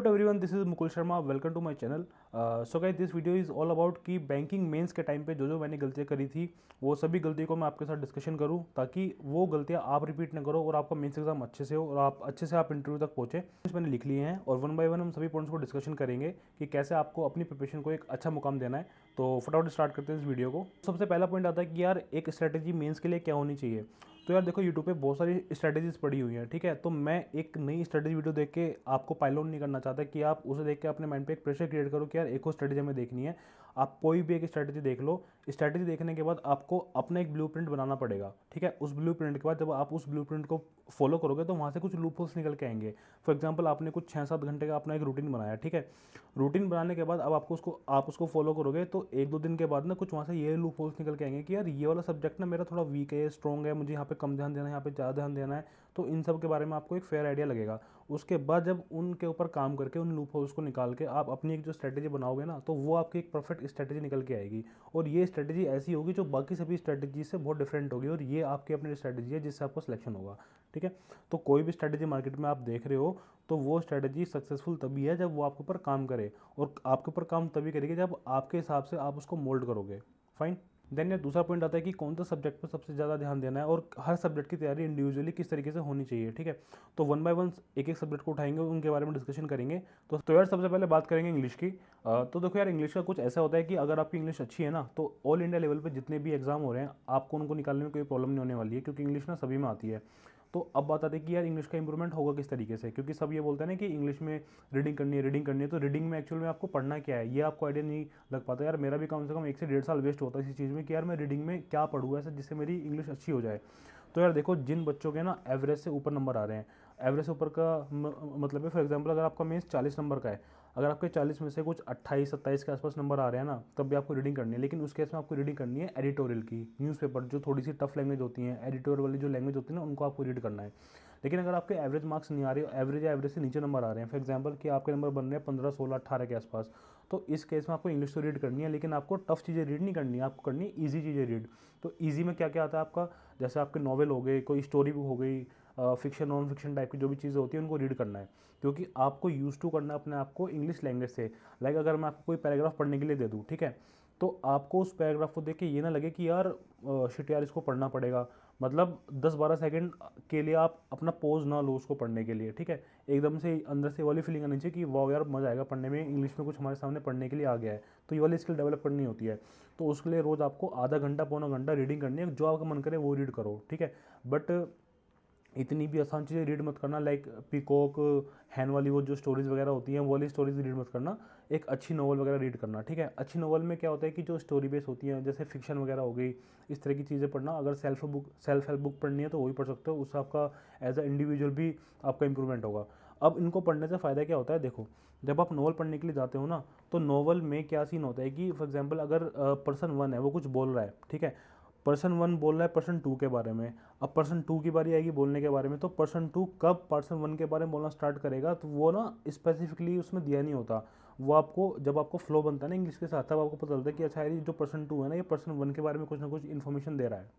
To everyone, this is Mukul Sharma. Welcome to my channel. So guys, this video is all about कि banking mains के time पे जो मैंने गलतियां करी थी वो सभी गलतियों को मैं आपके साथ डिस्कशन करूं ताकि वो गलतियां आप रिपीट ना करो और आपका मेंस एग्जाम अच्छे से हो और आप अच्छे से इंटरव्यू तक पहुंचे। मैंने लिख लिए हैं और वन बाय वन हम सभी पॉइंट्स को डिस्कशन करेंगे कि कैसे आपको अपनी प्रिपरेशन को एक अच्छा मुकाम देना है। तो फटाफट स्टार्ट करते हैं इस वीडियो को। सबसे पहला पॉइंट आता है कि यार एक स्ट्रैटेजी मेंस के लिए क्या होनी चाहिए। तो यार देखो, यूट्यूब पे बहुत सारी स्ट्रैटेजीज पड़ी हुई हैं, ठीक है। तो मैं एक नई स्ट्रैटेजी वीडियो देख के आपको पाइल ऑन नहीं करना चाहता कि आप उसे देख के अपने माइंड पे एक प्रेशर क्रिएट करो कि यार एक और स्ट्रैटेजी हमें देखनी है। आप कोई भी एक स्ट्रैटेजी देख लो। स्ट्रैटेजी देखने के बाद आपको अपना एक ब्लूप्रिंट बनाना पड़ेगा, ठीक है। उस ब्लूप्रिंट के बाद जब आप उस ब्लूप्रिंट को फॉलो करोगे तो वहाँ से कुछ लूपहोल्स निकल के आएंगे। फॉर एग्जाम्पल, आपने कुछ 6-7 घंटे का अपना एक रूटीन बनाया, ठीक है। रूटीन बनाने के बाद अब आप उसको फॉलो करोगे तो 1-2 दिन के बाद ना कुछ वहाँ से ये लूपहोल्स निकल के आएंगे कि यार ये वाला सब्जेक्ट ना मेरा थोड़ा वीक है, स्ट्रॉन्ग है, मुझे यहाँ पे कम ध्यान देना है, यहाँ पे ज़्यादा ध्यान देना है। तो इन सब के बारे में आपको एक फेयर आइडिया लगेगा। उसके बाद जब उनके ऊपर काम करके उन लूप होल्स को निकाल के आप अपनी एक जो स्ट्रैटेजी बनाओगे ना, तो वो आपकी एक परफेक्ट स्ट्रैटेजी निकल के आएगी। और ये स्ट्रैटेजी ऐसी होगी जो बाकी सभी स्ट्रैटेजी से बहुत डिफरेंट होगी और ये आपकी अपनी स्ट्रैटेजी है जिससे आपको सिलेक्शन होगा, ठीक है। तो कोई भी स्ट्रैटेजी मार्केट में आप देख रहे हो तो वो स्ट्रैटेजी सक्सेसफुल तभी है जब वो आपके ऊपर काम करे, और आपके ऊपर काम तभी करेगी जब आपके हिसाब से आप उसको मोल्ड करोगे। फाइन। देन ये दूसरा पॉइंट आता है कि कौन सा सब्जेक्ट पर सबसे ज़्यादा ध्यान देना है और हर सब्जेक्ट की तैयारी इंडिविजुअली किस तरीके से होनी चाहिए, ठीक है। तो वन बाय वन एक एक सब्जेक्ट को उठाएंगे, उनके बारे में डिस्कशन करेंगे। तो यार सबसे पहले बात करेंगे इंग्लिश की। तो देखो यार, इंग्लिश का कुछ ऐसा होता है कि अगर आपकी इंग्लिश अच्छी है ना तो ऑल इंडिया लेवल पे जितने भी एग्जाम हो रहे हैं आपको उनको निकालने में कोई प्रॉब्लम नहीं होने वाली है, क्योंकि इंग्लिश ना सभी में आती है। तो अब बात आती है कि यार इंग्लिश का इंप्रूवमेंट होगा किस तरीके से, क्योंकि सब ये बोलते हैं ना कि इंग्लिश में रीडिंग करनी है। तो रीडिंग में एक्चुअल में आपको पढ़ना क्या है ये आपको आइडिया नहीं लग पाता। यार मेरा भी कम से कम 1 से 1.5 साल वेस्ट होता है इसी चीज़ में कि यार मैं रीडिंग में क्या पढ़ूँ ऐसा जिससे मेरी इंग्लिश अच्छी हो जाए। तो यार देखो, जिन बच्चों के ना एवरेज से ऊपर नंबर आ रहे हैं, एवरेज से ऊपर का मतलब है, फॉर एग्जांपल अगर आपका मेंस 40 नंबर का है, अगर आपके 40 में से कुछ 28-27 के आसपास नंबर आ रहे हैं ना, तब भी आपको रीडिंग करनी है। लेकिन उस केस में आपको रीडिंग करनी है एडिटोरियल की, न्यूज़पेपर जो थोड़ी सी टफ लैंग्वेज होती है, एडिटोरियल वाली जो लैंग्वेज होती है ना, उनको आपको रीड करना है। लेकिन अगर आपके एवरेज मार्क्स नहीं आ रहे, एवरेज या एवरेज से नीचे नंबर आ रहे हैं, फॉर एग्जांपल कि आपके नंबर बन रहे हैं 15, 16, 18 के आसपास, तो इस केस में आपको इंग्लिश तो रीड करनी है, लेकिन आपको टफ चीज़ें रीड नहीं करनी है, आपको करनी है ईजी चीज़ें रीड। तो ईजी में क्या क्या आता है आपका, जैसे आपके नॉवल हो गए, कोई स्टोरी बुक हो गई, फिक्शन नॉन फिक्शन टाइप की जो भी चीज़ें होती हैं उनको रीड करना है, क्योंकि आपको यूज़ टू करना है अपने आप को इंग्लिश लैंग्वेज से। लाइक अगर मैं आपको कोई पैराग्राफ पढ़ने के लिए दे दूँ, ठीक है, तो आपको उस पैराग्राफ को देख के ये ना लगे कि यार शिट यार इसको पढ़ना पड़ेगा। मतलब 10-12 सेकंड के लिए आप अपना पोज ना लो उसको पढ़ने के लिए, ठीक है। एकदम से अंदर से वाली फीलिंग आनी चाहिए कि वाह यार मज़ा आएगा पढ़ने में, इंग्लिश में कुछ हमारे सामने पढ़ने के लिए आ गया है। तो ये वाली स्किल डेवलप करनी होती है। तो उसके लिए रोज़ आपको आधा घंटा पौना घंटा रीडिंग करनी है, जो आपका मन करे वो रीड करो, ठीक है। बट इतनी भी आसान चीज़ें रीड मत करना, लाइक पीकॉक हैन वाली वो जो स्टोरीज़ वगैरह होती हैं वो वाली स्टोरीज़ रीड मत करना। एक अच्छी नॉवल वगैरह रीड करना, ठीक है। अच्छी नॉवल में क्या होता है कि जो स्टोरी बेस होती है, जैसे फिक्शन वगैरह हो गई, इस तरह की चीज़ें पढ़ना। अगर सेल्फ हेल्प बुक पढ़नी है तो वही पढ़ सकते हो, उससे आपका एज अ इंडिविजुअल भी आपका इंप्रूवमेंट होगा। अब इनको पढ़ने से फ़ायदा क्या होता है, देखो, जब आप नॉवल पढ़ने के लिए जाते हो ना, तो नॉवल में क्या सीन होता है कि फॉर एग्जाम्पल अगर पर्सन 1 है वो कुछ बोल रहा है, ठीक है, पर्सन 1 बोल रहा है पर्सन 2 के बारे में। अब पर्सन 2 की बारी आएगी बोलने के बारे में, तो पर्सन 2 कब पर्सन 1 के बारे में बोलना स्टार्ट करेगा तो वो ना स्पेसिफिकली उसमें दिया नहीं होता। वो आपको जब आपको फ्लो बनता है ना इंग्लिश के साथ, तब आपको पता चलता है कि अच्छा यार ये जो पर्सन 2 है ना, ये पर्सन 1 के बारे में कुछ ना कुछ इन्फॉर्मेशन दे रहा है।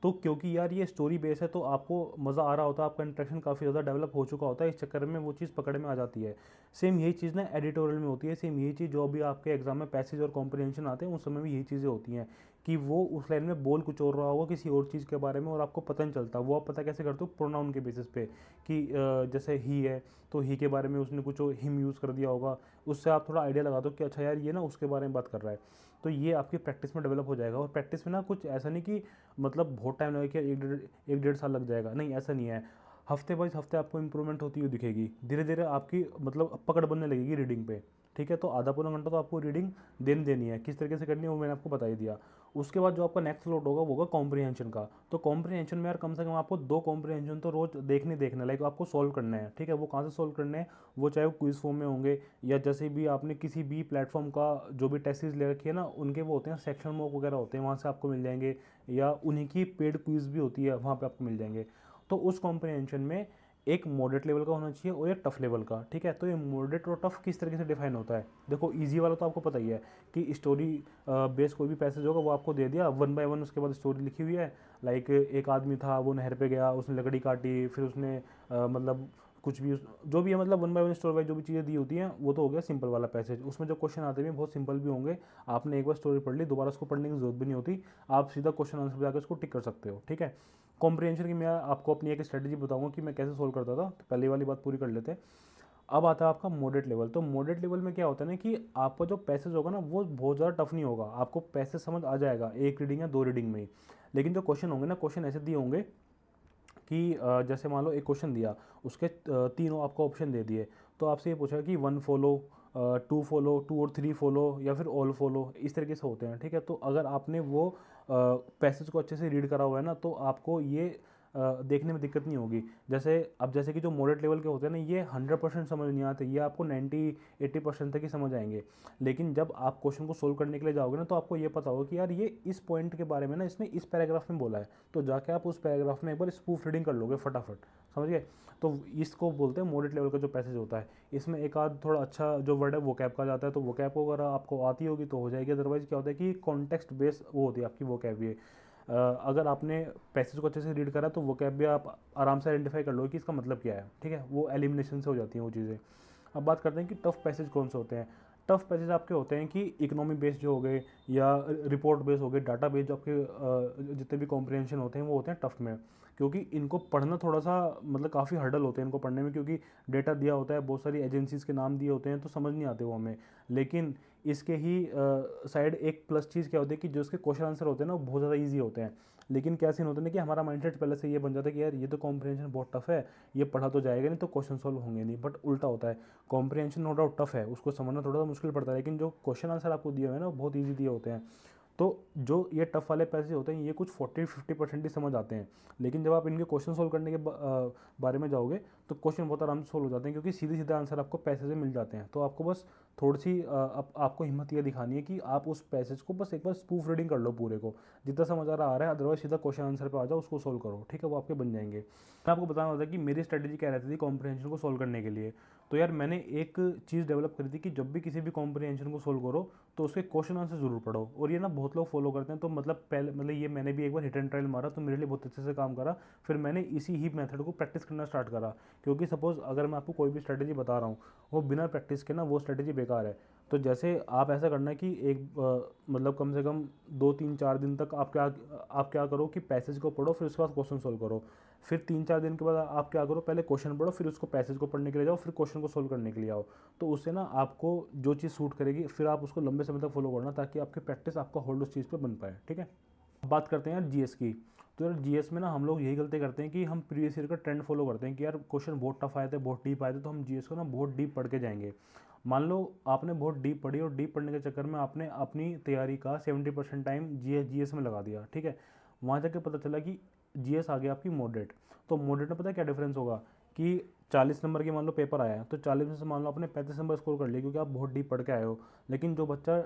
तो क्योंकि यार ये स्टोरी बेस है तो आपको मज़ा आ रहा होता है, आपका इंटरेक्शन काफ़ी ज़्यादा डेवलप हो चुका होता है, इस चक्कर में वो चीज़ पकड़ में आ जाती है। सेम यही चीज़ ना एडिटोरियल में होती है, सेम यही चीज़ जो भी आपके एग्जाम में पैसेज और कॉम्प्रिहेंशन आते हैं उस समय भी यही चीज़ें होती हैं कि वो उस लाइन में बोल कुछ और रहा होगा किसी और चीज़ के बारे में और आपको पता नहीं चलता। वो आप पता कैसे करते हो, प्रोनाउन के बेसिस पे कि जैसे ही है तो ही के बारे में उसने कुछ हिम यूज़ कर दिया होगा, उससे आप थोड़ा आइडिया लगा दो कि अच्छा यार ये ना उसके बारे में बात कर रहा है। तो ये आपकी प्रैक्टिस में डेवलप हो जाएगा। और प्रैक्टिस में ना कुछ ऐसा नहीं कि मतलब बहुत टाइम लगेगा कि 1-1.5 साल लग जाएगा, नहीं ऐसा नहीं है। हफ्ते बाइज हफ्ते आपको इंप्रूवमेंट होती हुई दिखेगी, धीरे धीरे आपकी मतलब पकड़ बनने लगेगी रीडिंग पे, ठीक है। तो आधा पौना घंटा तो आपको रीडिंग देनी है, किस तरीके से करनी है वो मैंने आपको बता ही दिया। उसके बाद जो आपका नेक्स्ट स्लॉट होगा वो होगा कॉम्प्रिहेंशन का। तो कॉम्प्रिहेंशन में यार कम से कम आपको 2 कॉम्प्रिहेंशन तो रोज देखना, लाइक आपको सॉल्व करना है, ठीक है। वो कहाँ से सॉल्व करने हैं, वो चाहे वो क्विज फॉर्म में होंगे या जैसे भी आपने किसी भी प्लेटफॉर्म का जो भी टेस्ट सीरीज ले रखी है ना, उनके वो होते हैं सेक्शन मॉक वगैरह होते हैं, वहाँ से आपको मिल जाएंगे, या उन्हीं की पेड क्विज भी होती है वहाँ पे आपको मिल जाएंगे। तो उस कॉम्प्रिहेंशन में एक मॉडरेट लेवल का होना चाहिए और एक टफ लेवल का, ठीक है। तो ये मॉडरेट और टफ किस तरीके से डिफाइन होता है, देखो इजी वाला तो आपको पता ही है कि स्टोरी बेस कोई भी पैसेज होगा वो आपको दे दिया 1 बाय 1, उसके बाद स्टोरी लिखी हुई है। लाइक एक आदमी था, वो नहर पे गया, उसने लकड़ी काटी, फिर उसने मतलब कुछ भी जो भी है, मतलब one by one story wise जो भी चीज़ें दी होती हैं वो तो हो गया सिंपल वाला पैसेज। उसमें जो क्वेश्चन आते हैं बहुत सिंपल भी होंगे, आपने एक बार स्टोरी पढ़ ली, दोबारा उसको पढ़ने की जरूरत भी नहीं होती, आप सीधा क्वेश्चन आंसर पे जाकर उसको टिक कर सकते हो। ठीक है, कॉम्प्रिहेंशन की मैं आपको अपनी एक स्ट्रेटजी बताऊंगा कि मैं कैसे सोल्व करता था। तो पहले वाली बात पूरी कर लेते हैं। अब आता है आपका मॉडरेट लेवल। तो मॉडरेट लेवल में क्या होता है ना कि आपका जो पैसेज होगा ना वो बहुत ज़्यादा टफ नहीं होगा, आपको पैसेज समझ आ जाएगा एक रीडिंग या दो रीडिंग में ही। लेकिन जो क्वेश्चन होंगे ना, क्वेश्चन ऐसे दिए होंगे कि जैसे मान लो एक क्वेश्चन दिया, उसके तीनों आपको ऑप्शन दे दिए, तो आपसे ये पूछा कि 1 फॉलो, 2 फॉलो, 2 और 3 फॉलो, या फिर ऑल फॉलो, इस तरीके से होते हैं। ठीक है, तो अगर आपने वो पैसेज को अच्छे से रीड करा हुआ है ना, तो आपको ये देखने में दिक्कत नहीं होगी। जैसे अब जैसे कि जो मॉडरेट लेवल के होते हैं ना, ये 100% समझ नहीं आते, ये आपको 90-80% तक ही समझ आएंगे। लेकिन जब आप क्वेश्चन को सोल्व करने के लिए जाओगे ना, तो आपको ये पता होगा कि यार ये इस पॉइंट के बारे में ना इसने इस पैराग्राफ में बोला है, तो जाके आप उस पैराग्राफ में एक बार स्पूफ रीडिंग कर लोगे फटाफट, समझ गए। तो इसको बोलते हैं मॉडरेट लेवल का जो पैसेज होता है। इसमें एक आध थोड़ा अच्छा जो वर्ड है वो कैप का जाता है, तो वो कैप अगर आपको आती होगी तो हो जाएगी, अदरवाइज क्या होता है कि कॉन्टेक्स्ट बेस वो होती है आपकी वो कैप भी। अगर आपने पैसेज को अच्छे से रीड करा तो वो कैप भी आप आराम से आइडेंटिफाई कर लो कि इसका मतलब क्या है। ठीक है, वो एलिमिनेशन से हो जाती हैं वो चीज़ें। अब बात करते हैं कि टफ पैसेज कौन से होते हैं। टफ पैसेज आपके होते हैं कि इकोनॉमी बेस्ड जो हो गए, या रिपोर्ट बेस्ड हो गए, डाटा बेस्ड जो आपके जितने भी कॉम्प्रिहेंशन होते हैं वो होते हैं टफ में। क्योंकि इनको पढ़ना थोड़ा सा मतलब काफ़ी हर्डल होते हैं इनको पढ़ने में, क्योंकि डेटा दिया होता है, बहुत सारी एजेंसीज़ के नाम दिए होते हैं, तो समझ नहीं आते वो हमें। लेकिन इसके ही साइड एक प्लस चीज़ क्या होती है कि जो इसके क्वेश्चन आंसर होते हैं ना वो बहुत ज़्यादा ईजी होते हैं। लेकिन क्या सीन होता है ना कि हमारा माइंडसेट पहले से ये बन जाता है कि यार ये तो कॉम्प्रिहेंशन बहुत टफ है, ये पढ़ा तो जाएगा नहीं, तो क्वेश्चन सॉल्व होंगे नहीं। बट उल्टा होता है, कॉम्प्रिहेंशन नो डाउट टफ है, उसको समझना थोड़ा सा मुश्किल पड़ता है, लेकिन जो क्वेश्चन आंसर आपको दिए हुए हैं ना बहुत ईजी दिए होते हैं। तो जो ये टफ वाले पैसेज होते हैं ये कुछ 40-50% ही समझ आते हैं। लेकिन जब आप इनके क्वेश्चन सोल्व करने के बारे में जाओगे तो क्वेश्चन बहुत आराम से सोल्व हो जाते हैं, क्योंकि सीधे सीधे आंसर आपको पैसेज में मिल जाते हैं। तो आपको बस थोड़ी सी आपको हिम्मत ये दिखानी है कि आप उस पैसेज को बस एक बार स्पूफ रीडिंग कर लो पूरे को, जितना समझ आ रहा है, अदरवाइज सीधा क्वेश्चन आंसर पे आ जाओ, उसको सोल्व करो। ठीक है, वो आपके बन जाएंगे। मैं आपको बताना होता है कि मेरी स्ट्रेटेजी क्या रहती थी कॉम्प्रिहेंशन को सोल्व करने के लिए। तो यार मैंने एक चीज़ डेवलप करी थी कि जब भी किसी भी कॉम्प्रिहेंशन को सोल्व करो तो उसके क्वेश्चन आंसर जरूर पढ़ो। और ये ना बहुत लोग फॉलो करते हैं, तो मतलब पहले मतलब ये मैंने भी एक बार हिट एंड ट्रायल मारा तो मेरे लिए बहुत अच्छे से काम करा। फिर मैंने इसी ही मेथड को प्रैक्टिस करना स्टार्ट करा, क्योंकि सपोज अगर मैं आपको कोई भी स्ट्रेटेजी बता रहा हूँ वो बिना प्रैक्टिस के ना वो स्ट्रेटेजी बेकार है। तो जैसे आप ऐसा करना कि एक मतलब कम से कम 2-3-4 दिन तक आप क्या करो कि पैसेज को पढ़ो, फिर उसके बाद क्वेश्चन सोल्व करो। फिर 3-4 दिन के बाद आप क्या करो, पहले क्वेश्चन पढ़ो, फिर उसको पैसेज को पढ़ने के लिए जाओ, फिर क्वेश्चन को सोल्व करने के लिए आओ। तो उससे ना आपको जो चीज़ सूट करेगी फिर आप उसको लंबे समय तक फॉलो करना, ताकि आपकी प्रैक्टिस आपका होल्ड उस चीज़ पे बन पाए। ठीक है, अब बात करते हैं यार जीएस की। तो यार जीएस में ना हम लोग यही गलती करते हैं कि हम प्रीवियस ईयर का ट्रेंड फॉलो करते हैं कि यार क्वेश्चन बहुत टफ आए थे, बहुत डीप आए थे, तो हम जीएस को ना बहुत डीप पढ़ के जाएंगे। मान लो आपने बहुत डीप पढ़ी और डीप पढ़ने के चक्कर में आपने अपनी तैयारी का 70% टाइम जीएस में लगा दिया। ठीक है, वहाँ जाके पता चला कि जीएस आ गया आपकी मॉडरेट। तो मॉडरेट में पता है क्या डिफरेंस होगा कि 40 नंबर की मान लो पेपर आया है, तो 40 में से मान लो आपने 35 नंबर स्कोर कर लिए, क्योंकि आप बहुत डीप पढ़ के आए हो। लेकिन जो बच्चा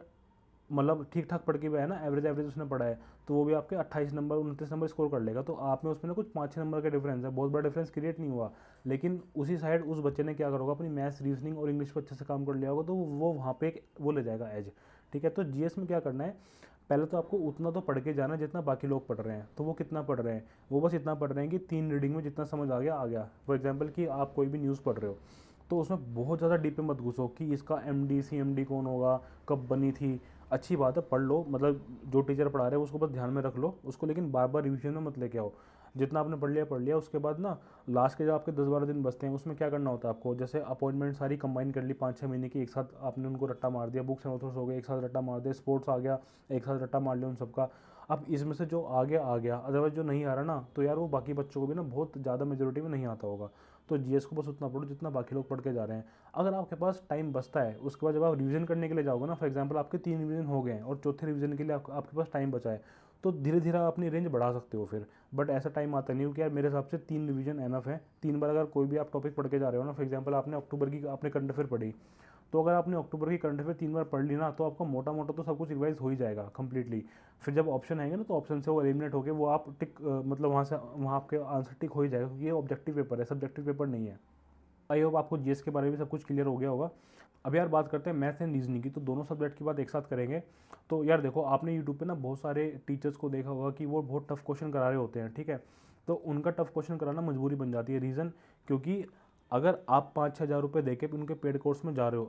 मतलब ठीक ठाक पढ़ के भी है ना, एवरेज एवरेज उसने पढ़ा है, तो वो भी आपके 28 नंबर 29 नंबर स्कोर कर लेगा। तो आप में उसमें ना कुछ 5-6 नंबर का डिफरेंस है, बहुत बड़ा डिफरेंस क्रिएट नहीं हुआ। लेकिन उसी साइड उस बच्चे ने क्या करोगा, अपनी मैथ्स रीजनिंग और इंग्लिश पर अच्छे से काम कर लिया होगा, तो वो वहाँ पे एक वो ले जाएगा एज। ठीक है, तो जीएस में क्या करना है, पहले तो आपको उतना तो पढ़ के जाना जितना बाकी लोग पढ़ रहे हैं। तो वो कितना पढ़ रहे हैं, वो बस इतना पढ़ रहे हैं कि 3 रीडिंग में जितना समझ आ गया आ गया। फॉर एग्जाम्पल कि आप कोई भी न्यूज़ पढ़ रहे हो तो उसमें बहुत ज़्यादा डीप में मत घुसो कि इसका एमडी सीएमडी कौन होगा, कब बनी थी। अच्छी बात है, पढ़ लो, मतलब जो टीचर पढ़ा रहे हैं उसको बस ध्यान में रख लो उसको, लेकिन बार बार रिवीजन में मत लेके आओ। जितना आपने पढ़ लिया उसके बाद ना लास्ट के जो आपके 10-12 दिन बचते हैं उसमें क्या करना होता है आपको, जैसे अपॉइंटमेंट सारी कंबाइन कर ली 5-6 महीने की, एक साथ आपने उनको रट्टा मार दिया, बुक्स एंड ऑथर्स हो गए एक साथ रट्टा मार दिया, स्पोर्ट्स आ गया एक साथ रट्टा मार लिया उन सबका। अब इसमें से जो आ गया, अदरवाइज जो नहीं आ रहा ना, तो यार वो बाकी बच्चों को भी ना बहुत ज़्यादा मेजोरिटी में नहीं आता होगा। तो जीएस को बस उतना पढ़ो जितना बाकी लोग पढ़ के जा रहे हैं। अगर आपके पास टाइम बचता है उसके बाद जब आप रिवीजन करने के लिए जाओगे ना, फॉर एग्जांपल आपके 3 रिवीजन हो गए हैं और चौथे रिवीजन के लिए आपके पास टाइम बचा है, तो धीरे धीरे आप अपनी रेंज बढ़ा सकते हो फिर। बट ऐसा टाइम आता नहीं हो कि यार मेरे हिसाब से 3 रिवीजन एनफ है। 3 बार अगर कोई भी आप टॉपिक पढ़ के जा रहे हो ना, फॉर एग्जाम्पल आपने अक्टूबर की आपने करंट अफेयर पढ़ी, तो अगर आपने अक्टूबर की करंट अफेयर 3 बार पढ़ ली ना, तो आपका मोटा मोटा तो सब कुछ रिवाइज हो ही जाएगा कंप्लीटली। फिर जब ऑप्शन आएंगे ना तो ऑप्शन से वो एलिमिनेट होकर वो आप टिक मतलब वहाँ आपके आंसर टिक हो ही जाएगा, क्योंकि ये ऑब्जेक्टिव पेपर है, सब्जेक्टिव पेपर नहीं है। आई होप आपको जीएस के बारे में सब कुछ क्लियर हो गया होगा। अब यार बात करते हैं मैथ एंड रीजनिंग की, तो दोनों सब्जेक्ट की बात एक साथ करेंगे। तो यार देखो, आपने यूट्यूब पे ना बहुत सारे टीचर्स को देखा होगा कि वो बहुत टफ क्वेश्चन करा रहे होते हैं। ठीक है, तो उनका टफ क्वेश्चन कराना मजबूरी बन जाती है। रीज़न क्योंकि अगर आप 5-6 हज़ार रुपये दे के उनके पेड कोर्स में जा रहे हो,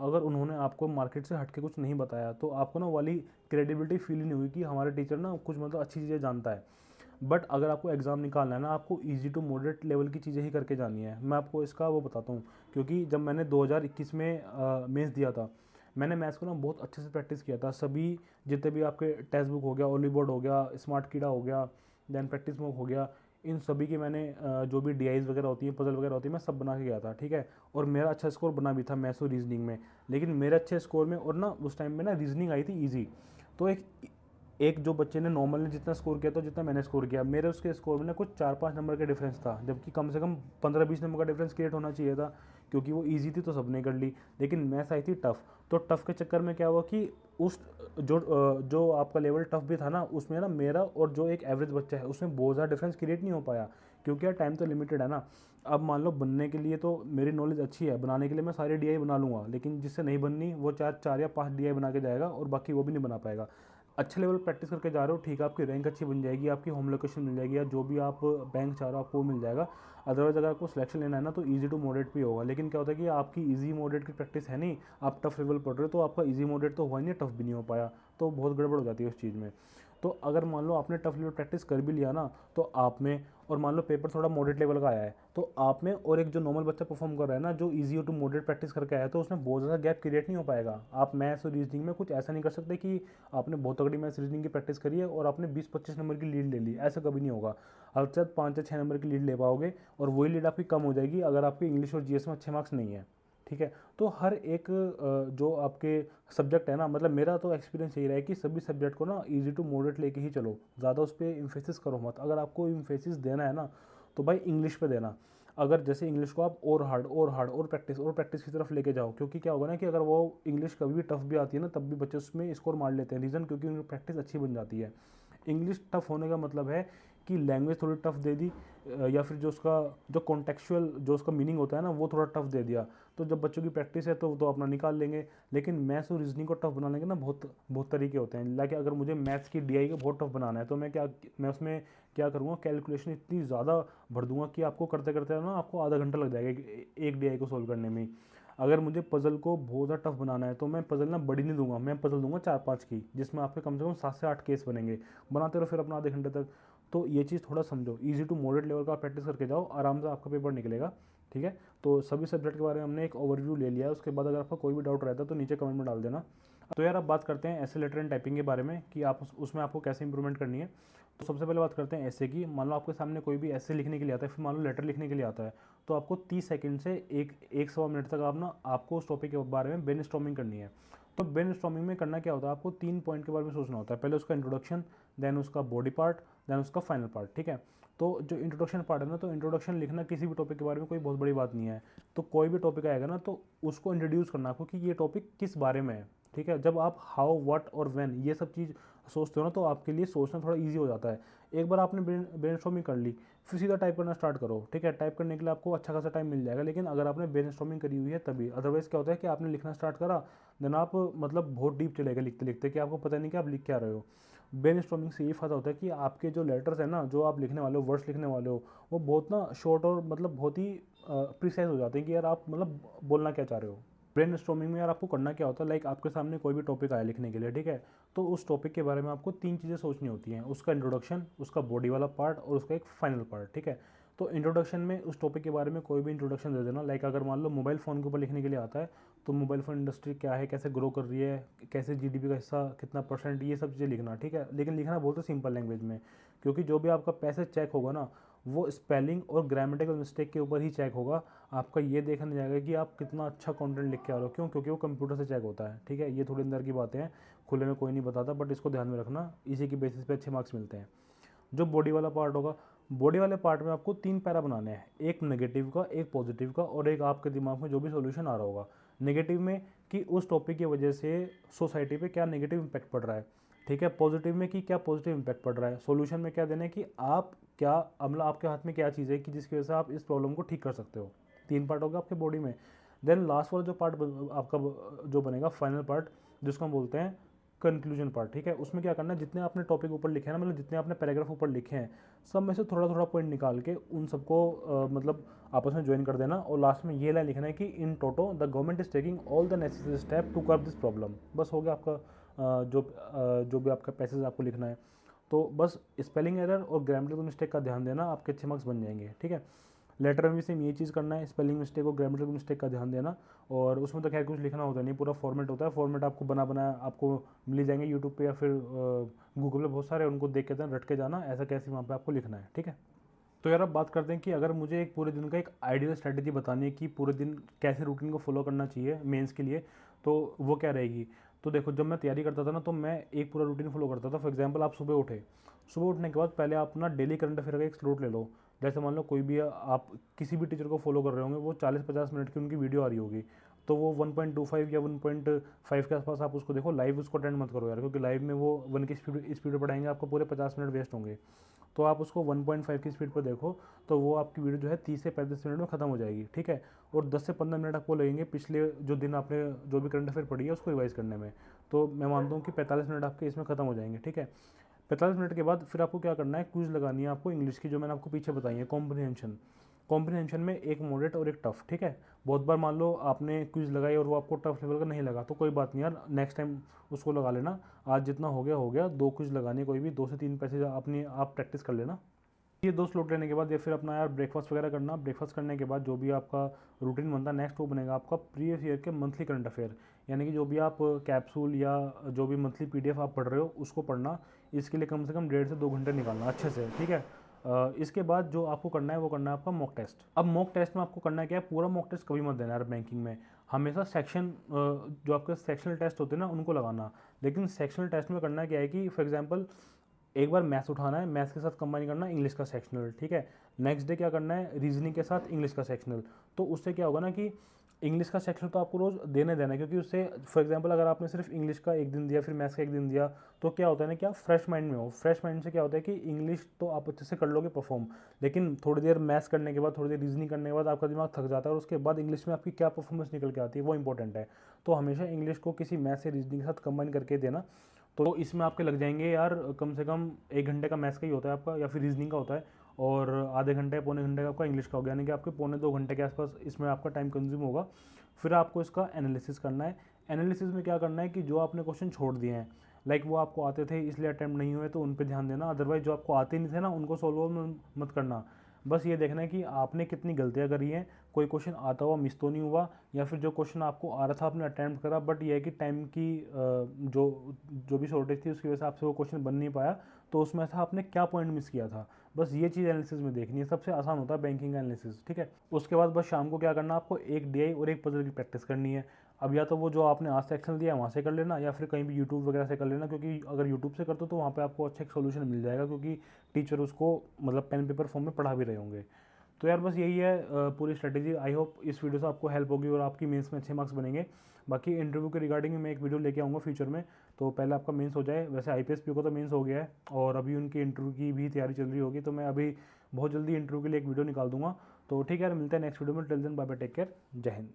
अगर उन्होंने आपको मार्केट से हट के कुछ नहीं बताया, तो आपको ना वाली क्रेडिबिलिटी फील नहीं हुई कि हमारे टीचर ना कुछ मतलब अच्छी चीज़ें जानता है। बट अगर आपको एग्ज़ाम निकालना है ना, आपको ईजी टू मॉडरेट लेवल की चीज़ें ही करके जानी है। मैं आपको इसका वो बताता हूँ, क्योंकि जब मैंने 2021 में मेंस दिया था, मैंने मैथ्स को ना बहुत अच्छे से प्रैक्टिस किया था। सभी जितने भी आपके टेक्स्ट बुक हो गया, ओली बोर्ड हो गया, स्मार्ट कीड़ा हो गया, देन प्रैक्टिस बुक हो गया, इन सभी की मैंने जो भी डीआईज वगैरह होती हैं, पजल वगैरह होती है, मैं सब बना के गया था, ठीक है। और मेरा अच्छा स्कोर बना भी था मैथ्स और रीजनिंग में। लेकिन मेरे अच्छे स्कोर में, और ना उस टाइम में ना रीजनिंग आई थी ईजी, तो एक एक जो बच्चे ने नॉर्मल ने जितना स्कोर किया था, जितना मैंने स्कोर किया, मेरे उसके स्कोर में ना कुछ 4-5 नंबर का डिफरेंस था, जबकि कम से कम 15-20 नंबर का डिफरेंस क्रिएट होना चाहिए था, क्योंकि वो इजी थी तो सबने कर ली। लेकिन मैथ्स आई थी टफ, तो टफ के चक्कर में क्या हुआ कि उस जो आपका लेवल टफ भी था ना, उसमें ना मेरा और जो एक एवरेज बच्चा है उसमें बहुत ज़्यादा डिफरेंस क्रिएट नहीं हो पाया, क्योंकि यार टाइम तो लिमिटेड है ना। अब मान लो बनने के लिए तो मेरी नॉलेज अच्छी है, बनाने के लिए मैं सारे डीआई बना लूँगा, लेकिन जिससे नहीं बननी वो 4 या 5 डीआई बना के जाएगा और बाकी वो भी नहीं बना पाएगा। अच्छे लेवल प्रैक्टिस करके जा रहे हो, ठीक है, आपकी रैंक अच्छी बन जाएगी, आपकी होम लोकेशन मिल जाएगी, या जो भी आप बैंक चाह रहे हो आपको वो मिल जाएगा। अदरवाइज अगर आपको सिलेक्शन लेना है ना, तो ईजी टू मॉडरेट भी होगा। लेकिन क्या होता है कि आपकी ईजी मॉडरेट की प्रैक्टिस है नहीं, आप टफ लेवल पढ़ रहे हो, तो आपका ईजी मॉडरेट तो हुआ ही नहीं, टफ भी नहीं हो पाया, तो बहुत गड़बड़ हो जाती है उस चीज़ में। तो अगर मान लो आपने टफ लेवल प्रैक्टिस कर भी लिया ना, तो आप में, और मान लो पेपर थोड़ा मॉडरेट लेवल का आया है, तो आप में और एक जो नॉर्मल बच्चा परफॉर्म कर रहा है ना, जो इजी टू मॉडरेट प्रैक्टिस करके आया है, तो उसमें बहुत ज़्यादा गैप क्रिएट नहीं हो पाएगा। आप मैथ्स और रीजनिंग में कुछ ऐसा नहीं कर सकते कि आपने बहुत तगड़ी मैथ्स रीजनिंग की प्रैक्टिस करी है और आपने 20-25 नंबर की लीड ले ली, ऐसा कभी नहीं होगा। हद से 5 या 6 नंबर की लीड ले पाओगे, और वही लीड आपकी कम हो जाएगी अगर आपके इंग्लिश और जीएस में अच्छे मार्क्स नहीं है, ठीक है। तो हर एक जो आपके सब्जेक्ट है ना, मतलब मेरा तो एक्सपीरियंस यही रहा है कि सभी सब्जेक्ट को ना इजी टू मॉडरेट लेके ही चलो, ज़्यादा उस पर इम्फेसिस करो मत। अगर आपको इम्फेसिस देना है ना, तो भाई इंग्लिश पे देना। अगर जैसे इंग्लिश को आप और हार्ड और हार्ड और प्रैक्टिस की तरफ लेके जाओ, क्योंकि क्या होगा ना कि अगर वो इंग्लिश कभी भी टफ भी आती है ना, तब भी बच्चे उसमें स्कोर मार लेते हैं। रीज़न क्योंकि उनकी प्रैक्टिस अच्छी बन जाती है। इंग्लिश टफ होने का मतलब है कि लैंग्वेज थोड़ी टफ दे दी, या फिर जो कॉन्टेक्चुअल जो उसका मीनिंग होता है ना, वो थोड़ा टफ दे दिया, तो जब बच्चों की प्रैक्टिस है तो अपना निकाल लेंगे। लेकिन मैथ्स और रीजनिंग को टफ बनाने के ना बहुत बहुत तरीके होते हैं। लाइक अगर मुझे मैथ्स की डीआई को बहुत टफ बनाना है, तो मैं उसमें क्या करूँगा, कैलकुलेशन इतनी ज़्यादा भर दूंगा कि आपको करते करते ना आपको आधा घंटा लग जाएगा एक डीआई को सोल्व करने में। अगर मुझे पजल को बहुत ज़्यादा टफ बनाना है, तो मैं पजल ना बड़ी नहीं दूंगा, मैं पजल दूंगा 4-5 की, जिसमें आपके कम से कम 7 से 8 केस बनेंगे। बनाते रहो फिर अपना आधे घंटे तक। तो ये चीज़ थोड़ा समझो, इजी टू मॉडरेट लेवल का प्रैक्टिस करके जाओ, आराम से आपका पेपर निकलेगा, ठीक है। तो सभी सब्जेक्ट के बारे में हमने एक ओवरव्यू ले लिया है। उसके बाद अगर आपका कोई भी डाउट रहता है तो नीचे कमेंट में डाल देना। तो यार अब बात करते हैं ऐसे लेटर एंड टाइपिंग के बारे में, कि आप उसमें आपको कैसे इंप्रूवमेंट करनी है। तो सबसे पहले बात करते हैं ऐसे की। मान लो आपके सामने कोई भी ऐसे लिखने के लिए आता है, फिर मान लो लेटर लिखने के लिए आता है, तो आपको 30 सेकंड से एक सवा मिनट तक आपको उस टॉपिक के बारे में ब्रेनस्टॉर्मिंग करनी है। तो ब्रेनस्टॉर्मिंग में करना क्या होता है, आपको 3 पॉइंट के बारे में सोचना होता है। पहले उसका इंट्रोडक्शन, देन उसका बॉडी पार्ट, देन उसका फाइनल पार्ट, ठीक है। तो जो इंट्रोडक्शन पार्ट है ना, तो इंट्रोडक्शन लिखना किसी भी टॉपिक के बारे में कोई बहुत बड़ी बात नहीं है। तो कोई भी टॉपिक आएगा ना, तो उसको इंट्रोड्यूस करना आपको कि ये टॉपिक किस बारे में है, ठीक है। जब आप हाउ, व्हाट और व्हेन ये सब चीज़ सोचते हो ना, तो आपके लिए सोचना थोड़ा ईजी हो जाता है। एक बार आपने ब्रेनस्टॉर्मिंग कर ली, फिर सीधा टाइप करना स्टार्ट करो, ठीक है। टाइप करने के लिए आपको अच्छा खासा टाइम मिल जाएगा, लेकिन अगर आपने ब्रेनस्टॉर्मिंग करी हुई है तभी। अदरवाइज क्या होता है कि आपने लिखना स्टार्ट करा, देन आप मतलब बहुत डीप चलेगा लिखते लिखते, कि आपको पता नहीं कि आप लिख क्या रहे हो। ब्रेनस्टॉर्मिंग से ये फ़ायदा होता है कि आपके जो लेटर्स हैं ना, जो आप लिखने वाले हो, वर्ड्स लिखने वाले हो, वो बहुत ना शॉर्ट और मतलब बहुत ही प्रिसाइज हो जाते हैं, कि यार आप मतलब बोलना क्या चाह रहे हो। ब्रेनस्टॉर्मिंग में यार आपको करना क्या होता है, लाइक आपके सामने कोई भी टॉपिक आया लिखने के लिए, ठीक है। तो उस टॉपिक के बारे में आपको 3 चीज़ें सोचनी होती हैं, उसका इंट्रोडक्शन, उसका बॉडी वाला पार्ट और उसका एक फाइनल पार्ट, ठीक है। तो इंट्रोडक्शन में उस टॉपिक के बारे में कोई भी इंट्रोडक्शन दे देना। लाइक अगर मान लो मोबाइल फ़ोन के ऊपर लिखने के लिए आता है, तो मोबाइल फ़ोन इंडस्ट्री क्या है, कैसे ग्रो कर रही है, कैसे जीडीपी का हिस्सा कितना परसेंट, ये सब चीज़ें लिखना, ठीक है। लेकिन लिखना बहुत ही सिंपल लैंग्वेज में, क्योंकि जो भी आपका पैसेज चेक होगा ना, वो स्पेलिंग और ग्रामेटिकल मिस्टेक के ऊपर ही चेक होगा। आपका ये देखा नहीं जाएगा कि आप कितना अच्छा कंटेंट लिख के आ रहे हो। क्यों? क्योंकि वो कंप्यूटर से चेक होता है, ठीक है। ये थोड़ी अंदर की बातें हैं, खुले में कोई नहीं बताता, बट इसको ध्यान में रखना, इसी की बेसिस पे अच्छे मार्क्स मिलते हैं। जो बॉडी वाला पार्ट होगा, बॉडी वाले पार्ट में आपको 3 पैरा बनाने हैं, एक नेगेटिव का, एक पॉजिटिव का, और एक आपके दिमाग में जो भी सॉल्यूशन आ रहा होगा। नेगेटिव में कि उस टॉपिक की वजह से सोसाइटी पे क्या नेगेटिव इम्पैक्ट पड़ रहा है, ठीक है। पॉजिटिव में कि क्या पॉजिटिव इम्पैक्ट पड़ रहा है। सॉल्यूशन में क्या देना है कि आप क्या, मतलब आपके हाथ में क्या चीज़ है कि जिसकी वजह से आप इस प्रॉब्लम को ठीक कर सकते हो। 3 पार्ट होगा आपके बॉडी में। देन लास्ट वाला जो पार्ट आपका जो बनेगा फाइनल पार्ट, जिसको हम बोलते हैं कंक्लूजन पार्ट, ठीक है। उसमें क्या करना है, जितने आपने टॉपिक ऊपर लिखे हैं ना, मतलब जितने आपने पैराग्राफ ऊपर लिखे हैं, सब में से थोड़ा थोड़ा पॉइंट निकाल के उन सबको मतलब आपस में ज्वाइन कर देना, और लास्ट में ये लाइन लिखना है कि in toto the government is taking all the necessary step to curb this problem. बस हो गया आपका जो भी आपका पैसेज आपको लिखना है। तो बस स्पेलिंग एरर और ग्रामेटिकल मिस्टेक का ध्यान देना, आपके अच्छे मार्क्स बन जाएंगे, ठीक है। लेटर में भी सेम ये चीज़ करना है, स्पेलिंग मिस्टेक और ग्रामेटिकल मिस्टेक का ध्यान देना। और उसमें तो खैर कुछ लिखना होता नहीं, पूरा फॉर्मेट होता है। फॉर्मेट आपको बना आपको मिल जाएंगे यूट्यूब पे या फिर गूगल पे, बहुत सारे, उनको देख के रट के जाना ऐसा कैसे वहाँ पे आपको लिखना है, ठीक है। तो यार अब बात करते हैं कि अगर मुझे एक पूरे दिन का एक आइडियल स्ट्रैटेजी बतानी है कि पूरे दिन कैसे रूटीन को फॉलो करना चाहिए मेंस के लिए, तो वो क्या रहेगी। तो देखो, जब मैं तैयारी करता था ना, तो मैं एक पूरा रूटीन फॉलो करता था। फॉर एग्जांपल, आप सुबह उठे, सुबह उठने के बाद पहले आप अपना डेली करंट अफेयर का एक स्लॉट ले लो। जैसे मान लो कोई भी आप किसी भी टीचर को फॉलो कर रहे होंगे, वो 40-50 मिनट की उनकी वीडियो आ रही होगी, तो वो 1.25 या 1.5 के आसपास आप उसको देखो। लाइव उसको अटेंड मत करो यार, क्योंकि लाइव में वो 1 की स्पीड पर पढ़ाएंगे, आपको पूरे 50 मिनट वेस्ट होंगे। तो आप उसको 1.5 की स्पीड पर देखो, तो वो आपकी वीडियो जो है 30 से 35 मिनट में ख़त्म हो जाएगी, ठीक है। और 10 से 15 मिनट आपको लगेंगे पिछले जो दिन आपने जो भी करंट अफेयर पढ़ी है उसको रिवाइज करने में। तो मैं मानता हूँ कि 45 मिनट आपके इसमें ख़त्म हो जाएंगे, ठीक है। 45 मिनट के बाद फिर आपको क्या करना है, क्विज लगानी है आपको इंग्लिश की, जो मैंने आपको पीछे बताई है, कॉम्प्रिहेंशन। कॉम्प्रिहेंशन में एक मॉडरेट और एक टफ, ठीक है। बहुत बार मान लो आपने क्विज लगाई और वो आपको टफ लेवल का नहीं लगा, तो कोई बात नहीं यार, नेक्स्ट टाइम उसको लगा लेना। आज जितना हो गया, 2 क्विज लगानी, कोई भी 2 से 3 पैसे अपनी आप प्रैक्टिस कर लेना। ये 2 स्लॉट लेने के बाद या फिर अपना यार ब्रेकफास्ट वगैरह करना। ब्रेकफास्ट करने के बाद जो भी आपका रूटीन बनता है नेक्स्ट, वो बनेगा आपका प्रीवियस ईयर के मंथली करंट अफेयर, यानी कि जो भी आप कैप्सूल या जो भी मंथली पीडीएफ आप पढ़ रहे हो उसको पढ़ना। इसके लिए कम से कम 1.5 से 2 घंटे निकालना अच्छे से, ठीक है। इसके बाद जो आपको करना है वो करना है आपका मॉक टेस्ट। अब मॉक टेस्ट में आपको करना है क्या है, पूरा मॉक टेस्ट कभी मत देना यार बैंकिंग में। हमेशा सेक्शन जो आपके सेक्शनल टेस्ट होते हैं ना उनको लगाना। लेकिन सेक्शनल टेस्ट में करना क्या है कि फॉर एग्जांपल एक बार मैथ्स उठाना है, मैथ्स के साथ कंबाइन करना इंग्लिश का सेक्शनल, ठीक है। नेक्स्ट डे क्या करना है, रीजनिंग के साथ इंग्लिश का सेक्शनल। तो उससे क्या होगा ना कि इंग्लिश का सेक्शन तो आपको रोज़ देना है, क्योंकि उससे फॉर एग्जांपल अगर आपने सिर्फ इंग्लिश का एक दिन दिया फिर मैथ्स का एक दिन दिया, तो क्या होता है ना, क्या फ्रेश माइंड में हो। फ्रेश माइंड से क्या होता है कि इंग्लिश तो आप अच्छे से कर लोगे परफॉर्म, लेकिन थोड़ी देर मैथ्स करने के बाद, थोड़ी देर रीजनिंग करने के बाद आपका दिमाग थक जाता है, और उसके बाद इंग्लिश में आपकी क्या परफॉर्मेंस निकल के आती है वो इंपॉर्टेंट है। तो हमेशा इंग्लिश को किसी मैथ्स या रीजनिंग के साथ कंबाइन करके देना। तो इसमें आपके लग जाएंगे यार कम से कम 1 घंटे का मैथ्स का ही होता है आपका, या फिर रीजनिंग का होता है, और आधे घंटे पौने घंटे का आपका इंग्लिश का हो गया, यानी कि आपके पौने 2 घंटे के आसपास इसमें आपका टाइम कंज्यूम होगा। फिर आपको इसका एनालिसिस करना है। एनालिसिस में क्या करना है कि जो आपने क्वेश्चन छोड़ दिए हैं, लाइक वो आपको आते थे इसलिए अटैम्प्ट नहीं हुए, तो उन पर ध्यान देना। अदरवाइज जो आपको आते नहीं थे ना उनको सॉल्व मत करना। बस ये देखना है कि आपने कितनी गलतियाँ करी हैं, कोई क्वेश्चन आता हुआ मिस तो नहीं हुआ, या फिर जो क्वेश्चन आपको आ रहा था आपने अटैम्प्ट करा, बट ये है कि टाइम की जो भी शॉर्टेज थी उसकी वजह से आपसे वो क्वेश्चन बन नहीं पाया, तो उसमें था आपने क्या पॉइंट मिस किया था। बस ये चीज़ एनालिसिस में देखनी है, सबसे आसान होता है बैंकिंग का एनालिसिस, ठीक है। उसके बाद बस शाम को क्या करना, आपको एक डीआई और एक पजल की प्रैक्टिस करनी है। अब या तो वो जो आपने आज सेक्शन दिया है वहाँ से कर लेना, या फिर कहीं भी यूट्यूब वगैरह से कर लेना, क्योंकि अगर यूट्यूब से करते हो तो वहाँ पे आपको अच्छा एक सोल्यूशन मिल जाएगा, क्योंकि टीचर उसको मतलब पेन पेपर फॉर्म में पढ़ा भी रहे होंगे। तो यार बस यही है पूरी स्ट्रेटेजी। आई होप इस वीडियो से आपको हेल्प होगी और आपकी मेंस में अच्छे मार्क्स बनेंगे। बाकी इंटरव्यू के रिगार्डिंग मैं एक वीडियो लेके आऊँगा फ्यूचर में, तो पहले आपका मेंस हो जाए। वैसे आईपीएस पीओ का तो मेंस हो गया है और अभी उनकी इंटरव्यू की भी तैयारी चल रही होगी, तो मैं अभी बहुत जल्दी इंटरव्यू के लिए एक वीडियो निकाल दूंगा। तो ठीक है यार, मिलते हैं नेक्स्ट वीडियो में। Till then bye bye, take care, जय हिंद।